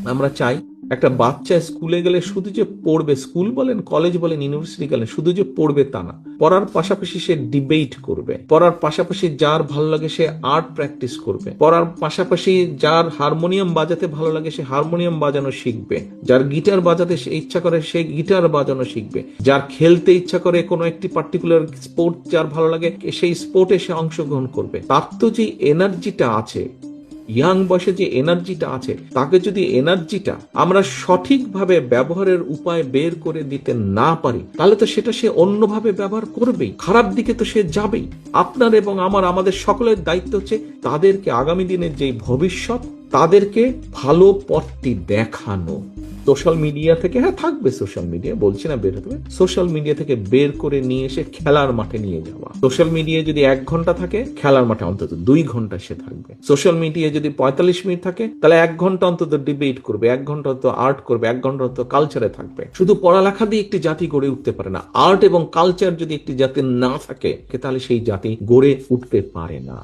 আমরা চাই একটা বাচ্চা স্কুলে গেলে শুধু যে পড়বে, স্কুল বলেন, কলেজ বলেন, ইউনিভার্সিটি গেলেন, শুধু যে পড়বে তা না, পড়ার পাশাপাশি সে ডিবেট করবে, পড়ার পাশাপাশি যার ভালো লাগে সে আর্ট প্র্যাকটিস করবে, পড়ার পাশাপাশি যার হারমোনিয়াম বাজাতে ভালো লাগে সে হারমোনিয়াম বাজানো শিখবে, যার গিটার বাজাতে সে ইচ্ছা করে সে গিটার বাজানো শিখবে, যার খেলতে ইচ্ছা করে কোনো একটি পার্টিকুলার স্পোর্ট যার ভালো লাগে সেই স্পোর্টে সে অংশগ্রহণ করবে। তার তো যে এনার্জিটা আছে, ইয়াং বয়সে যে এনার্জিটা আছে, তাকে যদি এনার্জিটা আমরা সঠিকভাবে ব্যবহারের উপায় বের করে দিতে না পারি, তাহলে তো সেটা সে অন্যভাবে ব্যবহার করবেই, খারাপ দিকে তো সে যাবেই। আপনার এবং আমাদের সকলের দায়িত্ব হচ্ছে তাদেরকে আগামী দিনের যে ভবিষ্যৎ, তাদেরকে ভালো পথটি দেখানো। সোশ্যাল মিডিয়া থেকে, হ্যাঁ থাকবে সোশ্যাল মিডিয়া, বলছি না বের হতে, সোশ্যাল মিডিয়া থেকে বের করে নিয়ে এসে খেলার মাঠে নিয়ে যাওয়া। সোশ্যাল মিডিয়া যদি 1 ঘন্টা থাকে, খেলার মাঠে অন্তত 2 ঘন্টা সে থাকবে। সোশ্যাল মিডিয়া যদি 45 মিনিট থাকে, তাহলে 1 ঘন্টা অন্তত ডিবেট করবে, 1 ঘন্টা অন্তত আর্ট করবে, 1 ঘন্টা অন্তত কালচারে থাকবে। শুধু পড়ালেখা দিয়ে একটি জাতি গড়ে উঠতে পারে না। আর্ট এবং কালচার যদি একটি জাতির না থাকে, তাহলে সেই জাতি গড়ে উঠতে পারে না।